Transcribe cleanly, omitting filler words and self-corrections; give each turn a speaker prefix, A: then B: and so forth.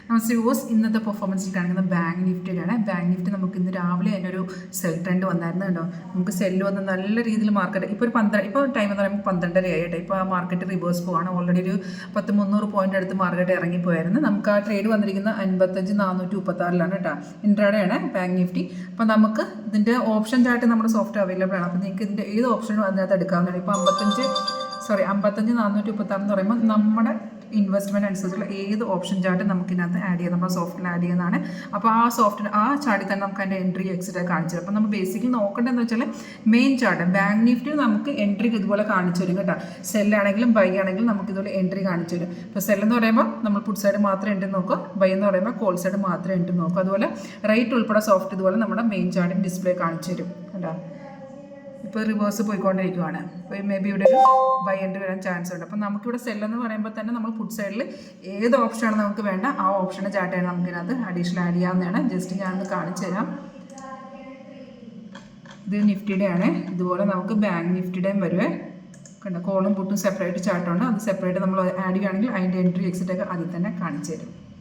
A: നമസ്തേ viewers, ഇന്നത്തെ പെർഫോമൻസിൽ കാണിക്കുന്ന bank നിഫ്റ്റിയിലാണ്. Bank Nifty നമുക്ക് ഇന്ന് രാവിലെ തന്നെ ഒരു സെൽ ട്രെൻഡ് വന്നായിരുന്നു കേട്ടോ. നമുക്ക് സെല്ല് വന്ന് നല്ല രീതിയിൽ മാർക്കറ്റ് ഇപ്പോൾ ടൈം എന്ന് പറയുമ്പോൾ 12:30 ആയിട്ട് ഇപ്പോൾ ആ മാർക്കറ്റ് റിവേഴ്സ് പോവാണ്. ഓൾറെഡി ഒരു 10-300 പോയിന്റ് അടുത്ത് മാർക്കറ്റ് ഇറങ്ങിപ്പോയായിരുന്നു. നമുക്ക് ആ ട്രേഡ് വന്നിരിക്കുന്ന 55,436 കേട്ടോ. ഇൻട്രാഡേ ആണ് ബാങ്ക് നിഫ്റ്റി. അപ്പോൾ നമുക്ക് ഇതിൻ്റെ ഓപ്ഷൻ ചാർട്ട് നമ്മുടെ സോഫ്റ്റ് അവൈലബിൾ ആണ്. അപ്പോൾ നിങ്ങൾക്ക് ഇതിൻ്റെ ഏത് ഓപ്ഷനും അതിനകത്ത് എടുക്കാവുന്നതാണ്. ഇപ്പോൾ 55,436 എന്ന് പറയുമ്പോൾ നമ്മുടെ ഇൻവെസ്റ്റ്മെൻറ്റ് അനുസരിച്ചുള്ള ഏത് ഓപ്ഷൻ ചാർട്ട് നമുക്ക് ഇതിനകത്ത് ആഡ് ചെയ്യാം, നമ്മുടെ സോഫ്റ്റിൽ ആഡ് ചെയ്യുന്നതാണ്. അപ്പോൾ ആ ചാർട്ടിൽ തന്നെ നമുക്ക് അതിൻ്റെ എൻട്രി എക്സിറ്റ് കാണിച്ചു തരും. അപ്പോൾ നമ്മൾ ബേസിക്കലി നോക്കേണ്ടതെന്ന് വെച്ചാൽ മെയിൻ ചാർട്ട് ബാങ്ക് നിഫ്റ്റി നമുക്ക് എൻട്രി ഇതുപോലെ കാണിച്ചു തരും കേട്ടോ. സെല്ലാണെങ്കിലും ബൈ ആണെങ്കിലും നമുക്ക് ഇതുപോലെ എൻട്രി കാണിച്ചു തരും. ഇപ്പോൾ സെല്ലെന്ന് പറയുമ്പോൾ നമ്മൾ പുട്ട് സൈഡ് മാത്രം എൻട്രി നോക്കുക, ബൈ എന്ന് പറയുമ്പോൾ കോൾ സൈഡ് മാത്രം എൻട്രി നോക്കുക. അതുപോലെ റേറ്റ് ഉൾപ്പെടെ സോഫ്റ്റ് ഇതുപോലെ നമ്മുടെ മെയിൻ ചാർട്ടിൽ ഡിസ്പ്ലേ കാണിച്ചു തരും കേട്ടോ. ഇപ്പോൾ റിവേഴ്സ് പോയിക്കൊണ്ടിരിക്കുകയാണ്. അപ്പോൾ മേ ബി ഇവിടെ ഒരു ബൈ എൻട്രി വരാൻ ചാൻസ് ഉണ്ട്. അപ്പോൾ നമുക്കിവിടെ സെല്ലെന്ന് പറയുമ്പോൾ തന്നെ നമ്മൾ പുട്ട് സൈഡിൽ ഏത് ഓപ്ഷനാണ് നമുക്ക് വേണ്ട ആ ഓപ്ഷൻ്റെ ചാർട്ടാണ് നമുക്കിതിനകത്ത് അഡീഷണൽ ആഡ് ചെയ്യാവുന്നതാണ്. ജസ്റ്റ് ഞാനൊന്ന് കാണിച്ചു തരാം. ഇത് നിഫ്റ്റിയുടെ ആണ്. ഇതുപോലെ നമുക്ക് ബാങ്ക് നിഫ്റ്റിയുടെയും വരുവേ കണ്ടോ. കോളും പുട്ടും സെപ്പറേറ്റ് ചാർട്ടുണ്ട്. അത് സെപ്പറേറ്റ് നമ്മൾ ആഡ് ചെയ്യുകയാണെങ്കിൽ അതിൻ്റെ എൻട്രി എക്സിറ്റ് ഒക്കെ അതിൽ തന്നെ കാണിച്ചു തരും.